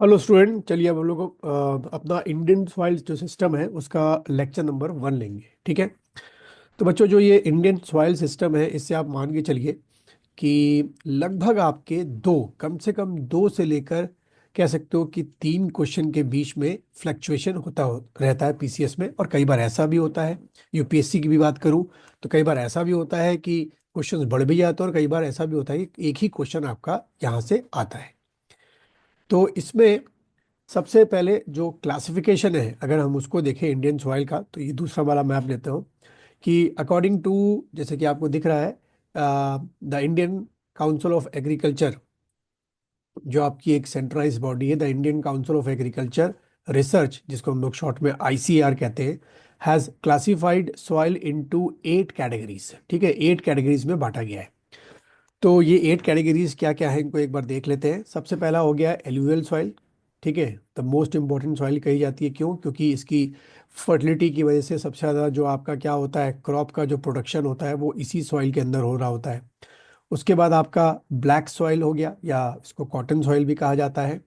Hello student, चलिए अब हम लोग अपना इंडियन सॉइल जो सिस्टम है उसका लेक्चर नंबर 1 लेंगे। ठीक है। तो बच्चों, जो ये इंडियन सॉइल सिस्टम है इससे आप मान के चलिए कि लगभग आपके दो, कम से कम दो से लेकर कह सकते हो कि 3 क्वेश्चन के बीच में फ्लक्चुएशन रहता है पीसीएस में। और कई बार ऐसा भी होता है, यूपीएससी की भी बात करूं तो कई बार ऐसा भी होता है कि क्वेश्चंस बढ़ भी जाते हैं, और कई बार ऐसा भी होता है कि एक ही क्वेश्चन आपका यहाँ से आता है। तो इसमें सबसे पहले जो क्लासिफिकेशन है, अगर हम उसको देखें इंडियन सॉइल का, तो ये दूसरा वाला मैप लेते हो कि अकॉर्डिंग टू, जैसे कि आपको दिख रहा है, the Indian council of agriculture, जो आपकी एक सेंट्रलाइज बॉडी है, the Indian council of agriculture research, जिसको हम लोग शॉर्ट में आईसीएआर कहते हैं, has classified soil into 8 categories. ठीक है, 8 कैटेगरीज में बांटा गया है। तो ये 8 कैटेगरीज क्या क्या है, इनको एक बार देख लेते हैं। सबसे पहला हो गया एलुवियल सॉइल। ठीक है, द मोस्ट इंपॉर्टेंट सॉइल कही जाती है। क्यों? क्योंकि इसकी फर्टिलिटी की वजह से सबसे ज़्यादा जो आपका क्या होता है, क्रॉप का जो प्रोडक्शन होता है वो इसी सॉइल के अंदर हो रहा होता है। उसके बाद आपका ब्लैक सॉइल हो गया, या इसको कॉटन सॉइल भी कहा जाता है।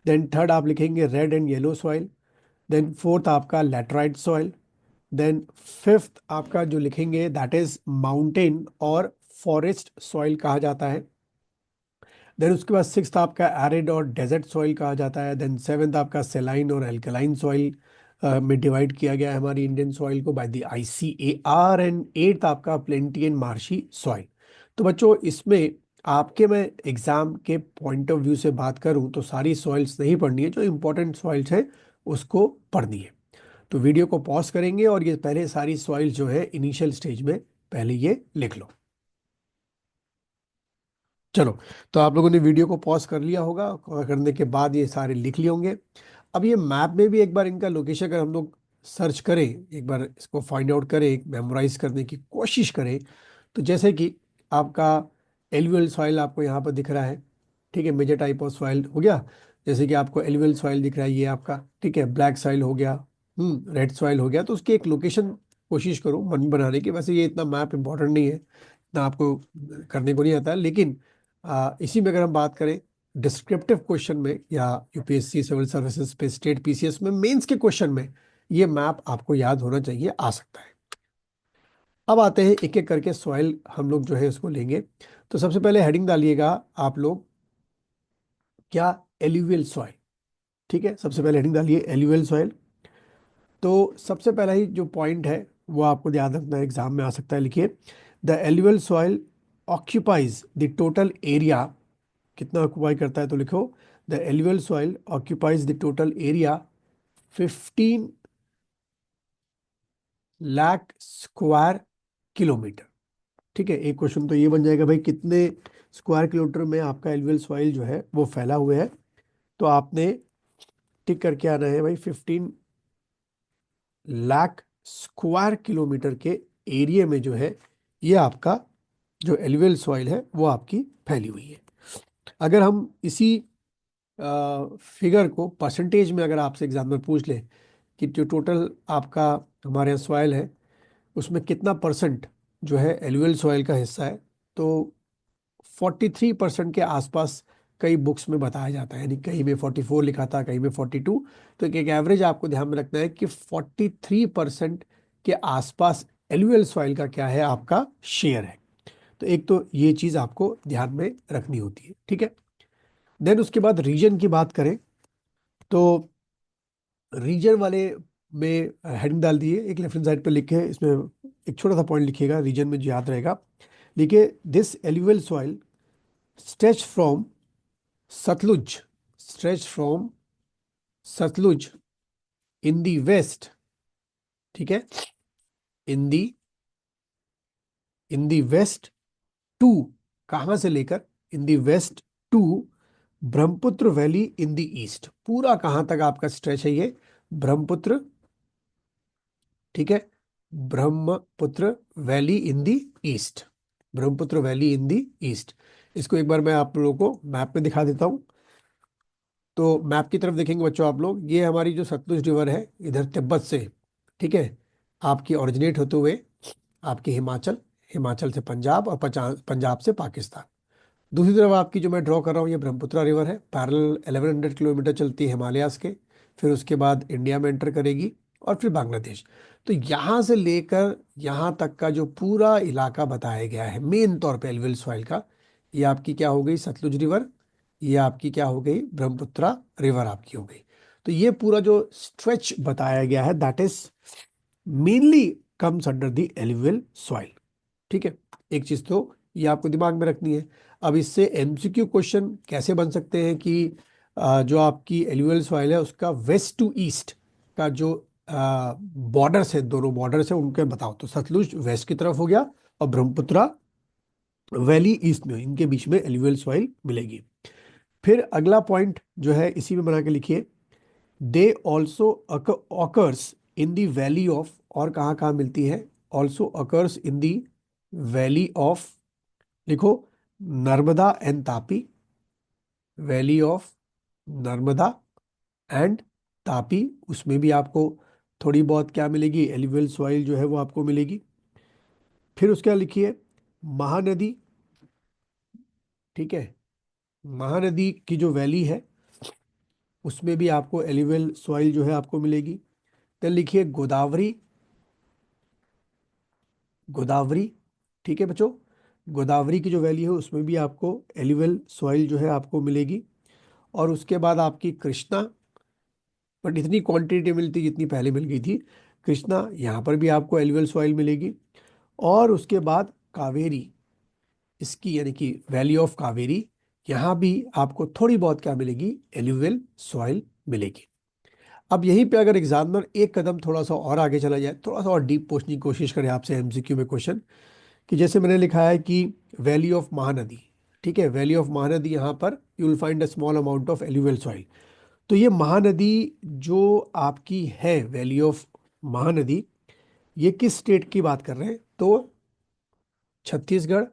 देन थर्ड आप लिखेंगे red and yellow soil. Then fourth आपका लैटराइट सॉइल। देन फिफ्थ आपका जो लिखेंगे दैट इज माउंटेन और फॉरेस्ट सॉइल कहा जाता है। देन उसके बाद सिक्स्थ आपका एरिड और डेजर्ट सॉइल कहा जाता है। देन सेवेंथ आपका सेलाइन और एल्कलाइन सॉइल में डिवाइड किया गया है हमारी इंडियन सॉइल को by the ICAR. And eighth आपका प्लेंटी एंड मार्शी सॉइल। तो बच्चों, इसमें आपके मैं एग्जाम के पॉइंट ऑफ व्यू से बात करूं तो सारी सॉइल्स नहीं पढ़नी है, जो इंपॉर्टेंट सॉइल्स है उसको पढ़नी है। तो वीडियो को पॉज करेंगे और ये पहले सारी सॉइल जो है इनिशियल स्टेज में पहले ये लिख लो। चलो, तो आप लोगों ने वीडियो को पॉज कर लिया होगा, और करने के बाद ये सारे लिख लिए होंगे। अब ये मैप में भी एक बार इनका लोकेशन अगर हम लोग सर्च करें, एक बार इसको फाइंड आउट करें, मेमोराइज करने की कोशिश करें, तो जैसे कि आपका एलुवियल सॉइल आपको यहाँ पर दिख रहा है। ठीक है, मेजर टाइप ऑफ सॉइल हो गया। जैसे कि आपको एलुवियल सॉइल दिख रहा है ये आपका। ठीक है, ब्लैक सॉइल हो गया, रेड सॉइल हो गया। तो उसकी एक लोकेशन कोशिश करो मन बनाने की। वैसे ये इतना मैप इंपॉर्टेंट नहीं है, इतना आपको करने को नहीं आता है, लेकिन इसी में अगर हम बात करें डिस्क्रिप्टिव क्वेश्चन में, या यूपीएससी सिविल सर्विसेज पे स्टेट पीसीएस में मेंस के क्वेश्चन में, ये मैप आपको याद होना चाहिए, आ सकता है। अब आते हैं एक एक करके सॉइल हम लोग जो है इसको लेंगे। तो सबसे पहले हेडिंग डालिएगा आप लोग, क्या? Alluvial soil. ठीक है, सबसे पहले हेडिंग डालिए एल्यूवियल सॉइल। तो सबसे पहला ही जो पॉइंट है वो आपको याद रखना है, एग्जाम में आ सकता है। लिखिए, the alluvial soil occupies the total area. कितना ऑक्यूपाई करता है? तो लिखो, the alluvial soil occupies the total area 15 lakh square kilometre. ठीक है, एक क्वेश्चन तो ये बन जाएगा भाई, कितने स्क्वायर किलोमीटर में आपका एल्यूवियल सॉइल जो है वो फैला हुआ है। तो आपने टिक करके आना है भाई, 15 लाख स्क्वायर किलोमीटर के एरिया में जो है ये आपका जो एल्यूवियल सॉइल है वो आपकी फैली हुई है। अगर हम इसी फिगर को परसेंटेज में अगर आपसे एग्जाम में पूछ ले कि जो टोटल आपका हमारे यहाँ सॉइल है उसमें कितना परसेंट जो है एलुवियल सॉइल का हिस्सा है, तो 43% के आसपास कई बुक्स में बताया जाता है। यानी कहीं में 44 लिखा था, कहीं में 42। तो एक एवरेज आपको ध्यान में रखना है कि 43% के आसपास एलुवियल सॉइल का क्या है, आपका शेयर है। तो एक तो ये चीज़ आपको ध्यान में रखनी होती है। ठीक है। देन उसके बाद रीजन की बात करें तो रीजन वाले में हेडिंग डाल दिए, एक लेफ्ट हैंड साइड पे लिखे, इसमें एक छोटा सा पॉइंट लिखिएगा रीजन में जो याद रहेगा। लिखिए, this alluvial soil stretch from Sutlej, stretch from Sutlej in the west. ठीक है, इन दी वेस्ट टू, कहां से लेकर? In the west to Brahmaputra valley in the east. पूरा कहां तक आपका स्ट्रेच है ये? ब्रह्मपुत्र। ठीक है, Brahmaputra valley in the east, Brahmaputra valley in the east. इसको एक बार मैं आप लोगों को मैप में दिखा देता हूं। तो मैप की तरफ देखेंगे बच्चों आप लोग, ये हमारी जो सतलुज रिवर है इधर तिब्बत से, ठीक है, आपकी ओरिजिनेट होते हुए आपके हिमाचल, हिमाचल से पंजाब, और पंजाब से पाकिस्तान। दूसरी तरफ आपकी जो मैं ड्रॉ कर रहा हूँ ये ब्रह्मपुत्रा रिवर है, पैरेलल 1100 किलोमीटर चलती है हिमालयाज के, फिर उसके बाद इंडिया में एंटर करेगी और फिर बांग्लादेश। तो यहाँ से लेकर यहाँ तक का जो पूरा इलाका बताया गया है मेन तौर पे एल्यूवियल सॉइल का, ये आपकी क्या हो गई सतलुज रिवर, ये आपकी क्या हो गई ब्रह्मपुत्रा रिवर आपकी हो गई। तो ये पूरा जो स्ट्रेच बताया गया है that is mainly comes under the alluvial soil. ठीक है, एक चीज तो ये आपको दिमाग में रखनी है। अब इससे एमसीक्यू क्वेश्चन कैसे बन सकते हैं कि जो आपकी एल्यूवियल सॉइल है उसका वेस्ट टू ईस्ट का जो बॉर्डर्स है, दोनों बॉर्डर्स है उनके बताओ। तो सतलुज वेस्ट की तरफ हो गया और ब्रह्मपुत्रा वैली ईस्ट में, इनके बीच में एल्यूवियल सॉइल मिलेगी। फिर अगला पॉइंट जो है इसी में बना के लिखिए, they also occurs in the valley of, और कहाँ कहाँ मिलती है, also occurs in the valley of, लिखो Narmada and Tapi, valley of Narmada and Tapi, उसमें भी आपको थोड़ी बहुत क्या मिलेगी एल्यूवियल सॉइल जो है वो आपको मिलेगी। फिर उसके बाद लिखिए महानदी, ठीक है, महानदी की जो वैली है उसमें भी आपको एल्यूवियल सॉइल जो है आपको मिलेगी। फिर लिखिए गोदावरी, गोदावरी, ठीक है बच्चों, गोदावरी की जो वैली है उसमें भी आपको एल्यूवियल सॉइल जो है आपको मिलेगी। और उसके बाद आपकी कृष्णा, बट इतनी क्वांटिटी मिलती जितनी पहले मिल गई थी, कृष्णा यहाँ पर भी आपको एल्यूवियल सॉइल मिलेगी। और उसके बाद कावेरी, इसकी यानी कि वैली ऑफ कावेरी, यहाँ भी आपको थोड़ी बहुत क्या मिलेगी एल्यूवियल सॉइल मिलेगी। अब यहीं पे अगर एग्जामिनर एक कदम थोड़ा सा और आगे चला जाए, थोड़ा सा और डीप पूछने की कोशिश करे आपसे एमसीक्यू में क्वेश्चन, कि जैसे मैंने लिखा है कि वैली ऑफ महानदी, ठीक है, वैली ऑफ महानदी यहाँ पर you will find a small amount of alluvial soil. तो ये महानदी जो आपकी है वैली ऑफ महानदी, ये किस स्टेट की बात कर रहे हैं, तो छत्तीसगढ़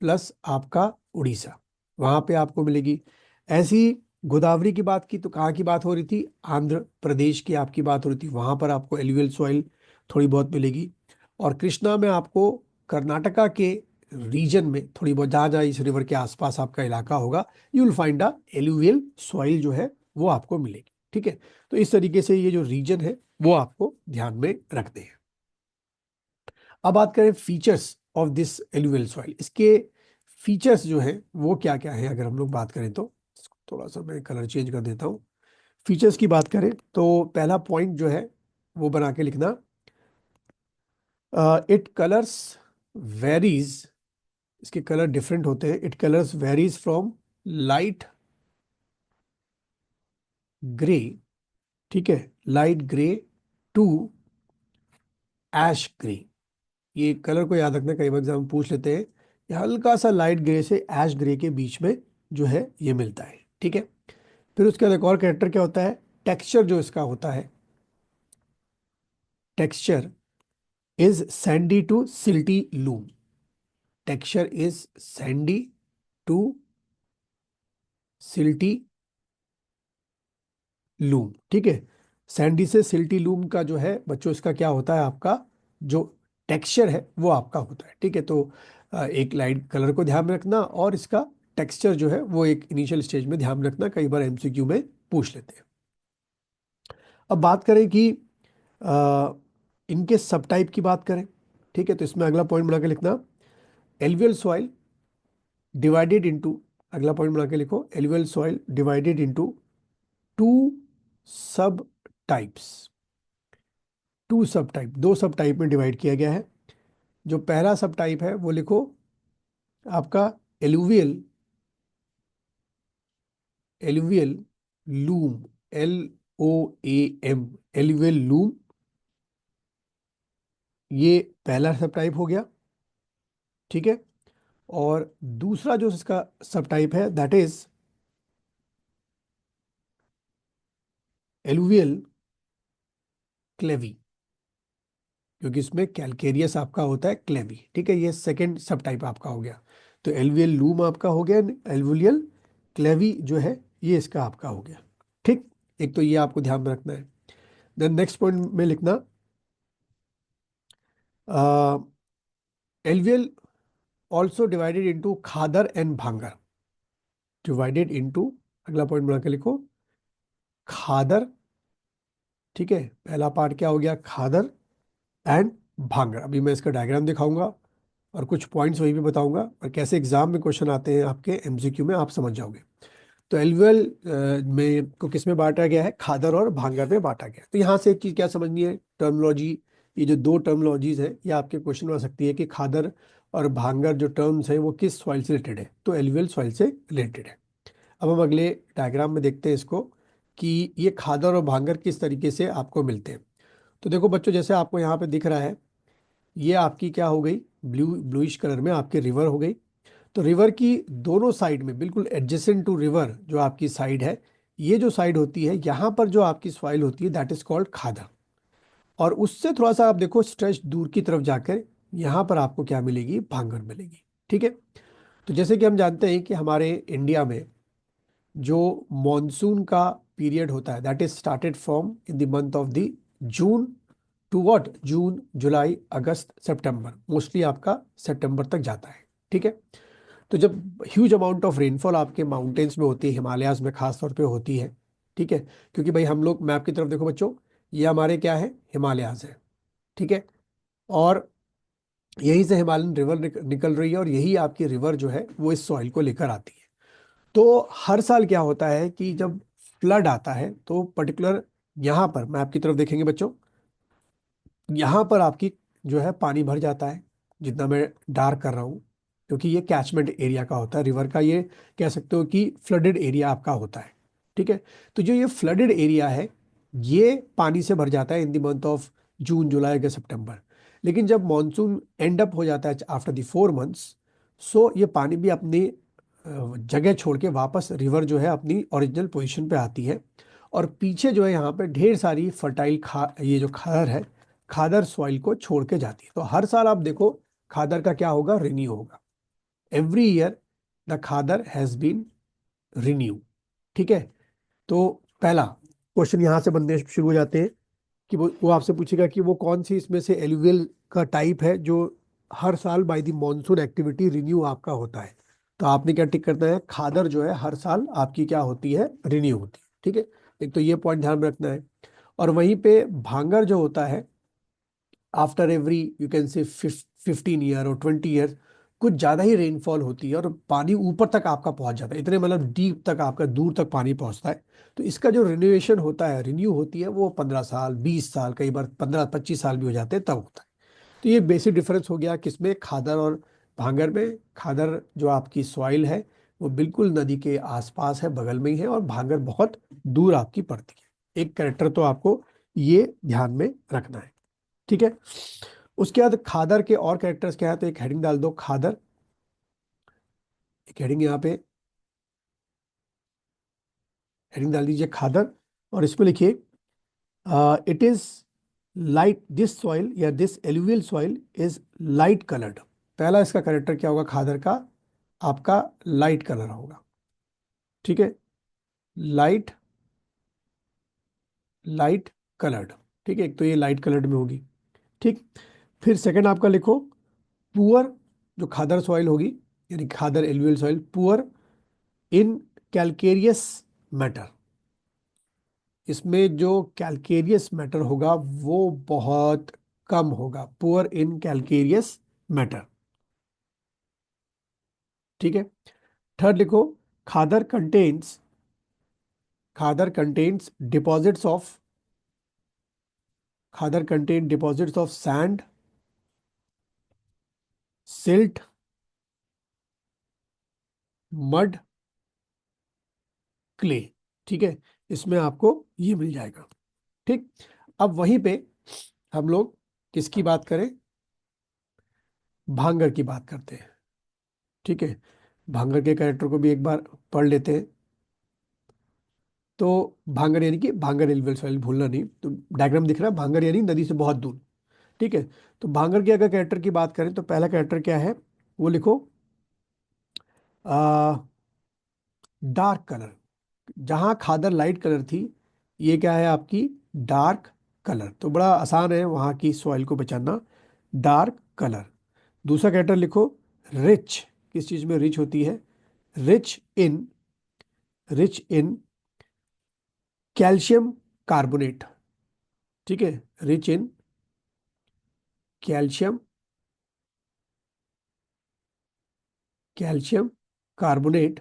प्लस आपका उड़ीसा, वहां पे आपको मिलेगी। ऐसी गोदावरी की बात की तो कहाँ की बात हो रही थी, आंध्र प्रदेश की आपकी बात हो रही थी, वहां पर आपको एल्यूवियल सॉइल थोड़ी बहुत मिलेगी। और कृष्णा में आपको कर्नाटका के रीजन में थोड़ी बहुत, जहाँ जहाँ इस रिवर के आसपास आपका इलाका होगा, you will find a alluvial soil जो है वो आपको मिलेगी। ठीक है, तो इस तरीके से ये जो रीजन है वो आपको ध्यान में रखते हैं। अब बात करें features of this alluvial soil, इसके फीचर्स जो हैं वो क्या क्या है, अगर हम लोग बात करें तो थोड़ा सा मैं कलर चेंज कर देता हूँ। फीचर्स की बात करें तो पहला पॉइंट जो है वो बना के लिखना, इट कलर्स वेरीज, इसके कलर डिफरेंट होते हैं, it colours varies from light grey, ठीक है, light grey to ash grey. ये कलर को याद रखना, कई बार एग्जाम पूछ लेते हैं, ये हल्का सा लाइट ग्रे से ऐश ग्रे के बीच में जो है ये मिलता है। ठीक है, फिर उसके बाद एक और कैरेक्टर क्या होता है, टेक्सचर जो इसका होता है, texture is sandy to silty loam, texture is sandy to silty loam. ठीक है, सैंडी से सिल्टी लूम का जो है बच्चों इसका क्या होता है, आपका जो टेक्सचर है वो आपका होता है। ठीक है, तो एक लाइट कलर को ध्यान में रखना और इसका टेक्सचर जो है वो एक इनिशियल स्टेज में ध्यान में रखना, कई बार एमसीक्यू में पूछ लेते हैं। अब बात करें कि अ, इनके सब टाइप की बात करें, ठीक है, तो इसमें अगला पॉइंट बना के लिखना, एल्वियल सॉइल डिवाइडेड इनटू, अगला पॉइंट बना के लिखो, एल्वियल सॉइल डिवाइडेड इनटू टू सब टाइप्स, टू सब टाइप, दो सब टाइप में डिवाइड किया गया है। जो पहला सब टाइप है वो लिखो आपका alluvial, alluvial loom, LOAM, alluvial loom, ये पहला सब टाइप हो गया। ठीक है, और दूसरा जो इसका सब टाइप है दैट इज एलुवियल क्लेवी, क्योंकि इसमें कैलकेरियस आपका होता है क्लेवी। ठीक है, ये सेकंड सब टाइप आपका हो गया। तो एलुवियल लूम आपका हो गया, एलुवियल क्लेवी जो है ये इसका आपका हो गया। ठीक, एक तो ये आपको ध्यान में रखना है। देन नेक्स्ट पॉइंट में लिखना, alluvial also divided into khadar and bhangar. Divided into, अगला पॉइंट बना के लिखो, खादर। ठीक है, पहला पार्ट क्या हो गया, खादर एंड भांगर। अभी मैं इसका डायग्राम दिखाऊंगा और कुछ पॉइंट्स वहीं पे बताऊंगा, और कैसे एग्जाम में क्वेश्चन आते हैं आपके एमसीक्यू में, आप समझ जाओगे। तो एलुअल में को किस में बांटा गया है, खादर और भांगर में बांटा गया है। तो यहाँ से एक चीज क्या समझनी है, टर्मिनोलॉजी, ये जो दो टर्मिनोलॉजीज है, ये आपके क्वेश्चन में आ सकती है कि खादर और भांगर जो टर्म्स है वो किस सॉइल से रिलेटेड है, तो एलुअल सॉइल से रिलेटेड है। अब हम अगले डायग्राम में देखते हैं इसको, कि ये खादर और भांगर किस तरीके से आपको मिलते हैं। तो देखो बच्चों, जैसे आपको यहाँ पे दिख रहा है, ये आपकी क्या हो गई, ब्लूइश कलर में आपकी रिवर हो गई। तो रिवर की दोनों साइड में, बिल्कुल एडजेसेंट टू रिवर जो आपकी साइड है, ये जो साइड होती है, यहाँ पर जो आपकी सॉइल होती है, दैट इज कॉल्ड खादर। और उससे थोड़ा सा आप देखो स्ट्रेच दूर की तरफ जाकर, यहाँ पर आपको क्या मिलेगी, भांगर मिलेगी। ठीक है। तो जैसे कि हम जानते हैं कि हमारे इंडिया में जो मॉनसून का पीरियड होता है, that is started from in the month of the June to what, June July August September, mostly आपका सितंबर तक जाता है। ठीक है। तो जब ह्यूज अमाउंट ऑफ रेनफॉल आपके माउंटेन्स में होती है, हिमालयाज में खास तौर पे होती है, ठीक है, क्योंकि भाई हम लोग मैप की तरफ देखो बच्चों, ये हमारे क्या है, हिमालयाज है। ठीक है। और यहीं से हिमालयन रिवर निकल रही है, और यही आपकी रिवर जो है वो इस सॉइल को लेकर आती है। तो हर साल क्या होता है कि जब फ्लड आता है, तो पर्टिकुलर यहाँ पर मैप की तरफ देखेंगे बच्चों, यहाँ पर आपकी जो है पानी भर जाता है, जितना मैं डार्क कर रहा हूँ, क्योंकि ये कैचमेंट एरिया का होता है रिवर का, ये कह सकते हो कि फ्लडेड एरिया आपका होता है। ठीक है। तो जो ये फ्लडेड एरिया है, ये पानी से भर जाता है in the month of June July August September. लेकिन जब मॉनसून एंड अप हो जाता है आफ्टर द 4 मंथ्स, सो ये पानी भी अपनी जगह छोड़ के वापस रिवर जो है अपनी ओरिजिनल पोजीशन पे आती है। और पीछे जो है यहाँ पे ढेर सारी फर्टाइल ये जो खादर है, खादर सॉइल को छोड़ के जाती है। तो हर साल आप देखो खादर का क्या होगा, रिन्यू होगा। Every year the khadar has been renew. ठीक है। तो पहला क्वेश्चन यहाँ से बनने शुरू हो जाते हैं, कि वो आपसे पूछेगा कि वो कौन सी इसमें से एलुवियल का टाइप है जो हर साल by the monsoon activity renew आपका होता है। तो आपने क्या टिक करना है, खादर जो है हर साल आपकी क्या होती है, रिन्यू होती है। ठीक है। एक तो ये पॉइंट ध्यान में रखना है। और वहीं पे भांगर जो होता है, after every you can say 15 year और 20 ईयर, कुछ ज़्यादा ही रेनफॉल होती है और पानी ऊपर तक आपका पहुंच जाता है, इतने मतलब डीप तक आपका दूर तक पानी पहुंचता है। तो इसका जो रिन्यूएशन होता है, रिन्यू होती है, वो 15 साल 20 साल, कई बार 15-25 साल भी हो जाते हैं, तब होता है। तो ये बेसिक डिफरेंस हो गया किसमें, खादर और भांगर में। खादर जो आपकी सॉइल है वो बिल्कुल नदी के आसपास है, बगल में ही है, और भांगर बहुत दूर आपकी पड़ती है। एक कैरेक्टर तो आपको ये ध्यान में रखना है। ठीक है। उसके बाद खादर के और कैरेक्टर्स क्या है, तो एक हेडिंग डाल दो, खादर। एक हेडिंग यहाँ पे, हेडिंग डाल दीजिए खादर, और इसमें लिखिए it is light, this soil या this alluvial soil is light coloured. पहला इसका कैरेक्टर क्या होगा, खादर का, आपका लाइट कलर होगा। ठीक है। Light, light coloured. ठीक है, एक तो ये लाइट कलर्ड में होगी। ठीक। फिर सेकंड आपका लिखो, पुअर, जो खादर सॉइल होगी, यानी khadar alluvial soil, poor in calcareous matter. इसमें जो कैलकेरियस मैटर होगा वो बहुत कम होगा, पुअर इन कैलकेरियस मैटर। ठीक है। थर्ड लिखो, khadar contains, khadar contains deposits of, khadar contain deposits of sand, silt, mud, clay. ठीक है। इसमें आपको ये मिल जाएगा। ठीक। अब वहीं पे हम लोग किसकी बात करें, भांगर की बात करते हैं। ठीक है। भांगर के कैरेक्टर को भी एक बार पढ़ लेते हैं। तो भांगर यानी कि भांगर एल्यूवियल सॉइल, भूलना नहीं। तो डायग्राम दिख रहा है, भांगर यानी नदी से बहुत दूर। ठीक है। तो भांगर के अगर कैरेक्टर की बात करें, तो पहला कैरेक्टर क्या है, वो लिखो डार्क कलर। जहां खादर लाइट कलर थी, ये क्या है आपकी, डार्क कलर। तो बड़ा आसान है वहां की सॉइल को पहचानना, डार्क कलर। दूसरा कैरेक्टर लिखो रिच, किस चीज में रिच होती है, rich in rich in calcium carbonate. ठीक है, rich in calcium, calcium carbonate.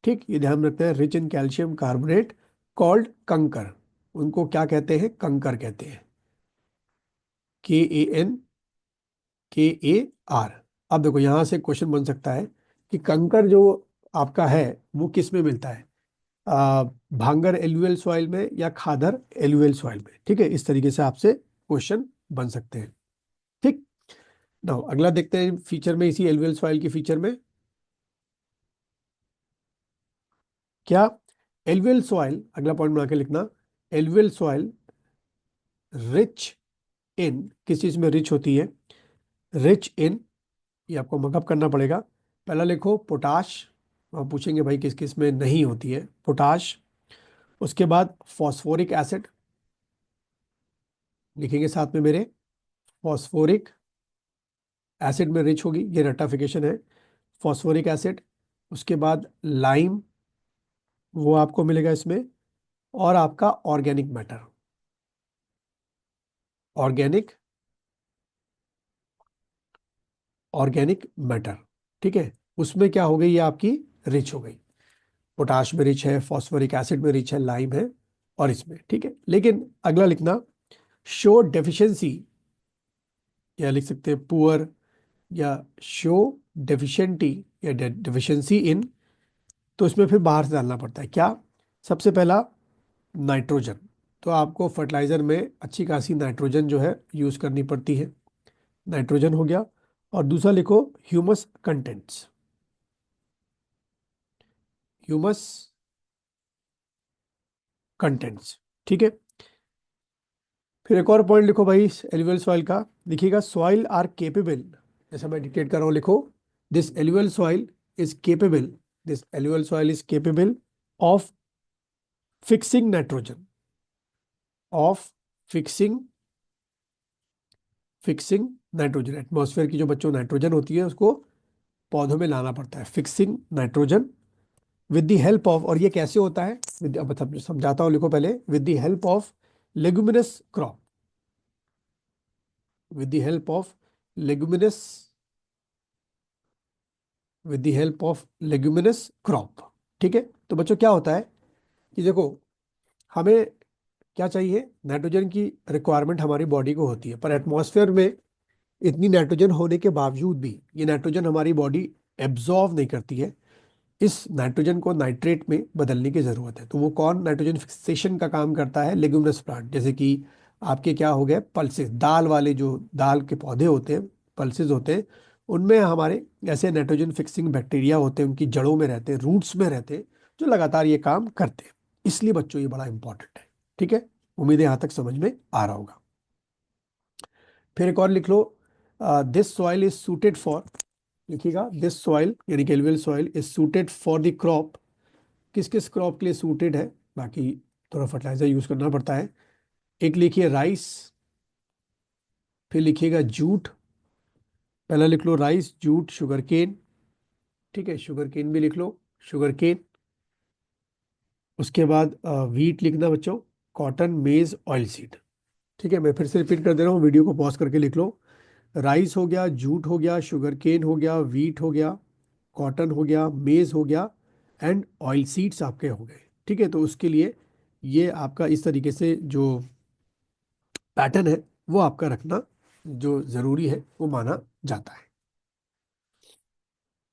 ठीक, ये ध्यान रखते हैं, rich in calcium carbonate called कंकर। उनको क्या कहते हैं? कंकर कहते हैं। KANKAR। अब देखो यहां से क्वेश्चन बन सकता है कि कंकर जो आपका है वो किस में मिलता है, भांगर एलुवियल सॉइल में या खादर एलुवियल सॉइल में। ठीक है, इस तरीके से आपसे क्वेश्चन बन सकते हैं। ठीक, नाउ अगला देखते हैं फीचर में, इसी एलुवियल सॉइल के फीचर में क्या। एलुवियल सॉइल, अगला पॉइंट बना के लिखना, एलुवियल सॉइल रिच इन, किस चीज में रिच होती है? रिच इन, ये आपको मकअप करना पड़ेगा। पहला लिखो पोटाश, आप पूछेंगे भाई किस किस में नहीं होती है, पोटाश। उसके बाद फॉस्फोरिक एसिड लिखेंगे साथ में मेरे, फॉस्फोरिक एसिड में रिच होगी, ये रट्टाफिकेशन है, फॉस्फोरिक एसिड। उसके बाद लाइम, वो आपको मिलेगा इसमें। और आपका organic matter, organic, organic matter. ठीक है, उसमें क्या हो गई, ये आपकी रिच हो गई। पोटाश में रिच है, फॉस्फोरिक एसिड में रिच है, लाइम है, और इसमें। ठीक है, लेकिन अगला लिखना, शो डेफिशिएंसी, या लिख सकते हैं पुअर, या शो डेफिशिएंटी या डेफिशिएंसी इन। तो इसमें फिर बाहर से डालना पड़ता है क्या? सबसे पहला नाइट्रोजन। तो आपको फर्टिलाइजर में अच्छी खासी नाइट्रोजन जो है यूज करनी पड़ती है, नाइट्रोजन हो गया। और दूसरा लिखो ह्यूमस कंटेंट्स, ह्यूमस कंटेंट्स। ठीक है, फिर एक और पॉइंट लिखो भाई एलुवियल सॉइल का, लिखिएगा सॉइल आर केपेबल, जैसा मैं डिक्टेट कर रहा हूं लिखो, this alluvial soil is capable, this alluvial soil is capable of fixing nitrogen, of fixing, fixing nitrogen. Atmosphere की जो बच्चों नाइट्रोजन होती है उसको पौधों में लाना पड़ता है, fixing nitrogen with the help of. और ये कैसे होता है, अब समझाता हूं, लिखो पहले, with the help of leguminous crop, with the help of leguminous, with the help of leguminous crop. ठीक है, तो बच्चों क्या होता है कि देखो, हमें क्या चाहिए, नाइट्रोजन की रिक्वायरमेंट हमारी बॉडी को होती है, पर एटमॉस्फेयर में इतनी नाइट्रोजन होने के बावजूद भी ये नाइट्रोजन हमारी बॉडी एब्जॉर्व नहीं करती है। इस नाइट्रोजन को नाइट्रेट में बदलने की ज़रूरत है। तो वो कौन नाइट्रोजन फिक्सेशन का काम करता है? लेग्यूमिनस प्लांट, जैसे कि आपके क्या हो गए, पल्सेस, दाल वाले जो दाल के पौधे होते हैं, पल्सेस होते हैं, उनमें हमारे ऐसे नाइट्रोजन फिक्सिंग बैक्टीरिया होते हैं, उनकी जड़ों में रहते हैं, रूट्स में रहते हैं, जो लगातार ये काम करते हैं। इसलिए बच्चों ये बड़ा इंपॉर्टेंट है। ठीक है, उम्मीद है यहाँ तक समझ में आ रहा होगा। फिर एक और लिख लो, this soil is suited for, लिखिएगा दिस सॉइल यानी alluvial soil is suited for the crop. किस किस क्रॉप के लिए सूटेड है, बाकी थोड़ा फर्टिलाइजर यूज करना पड़ता है। एक लिखिए राइस, फिर लिखिएगा जूट, पहला लिख लो राइस, जूट, शुगर केन। ठीक है, शुगर केन भी लिख लो, शुगर केन। उसके बाद वीट लिखना बच्चों, कॉटन, मेज, ऑयल सीड। ठीक है, मैं फिर से रिपीट कर दे रहा हूँ, वीडियो को पॉज करके लिख लो। राइस हो गया, जूट हो गया, शुगर केन हो गया, वीट हो गया, कॉटन हो गया, मेज हो गया, एंड ऑयल सीड्स आपके हो गए। ठीक है, तो उसके लिए ये आपका इस तरीके से जो पैटर्न है वो आपका रखना जो ज़रूरी है वो माना जाता है।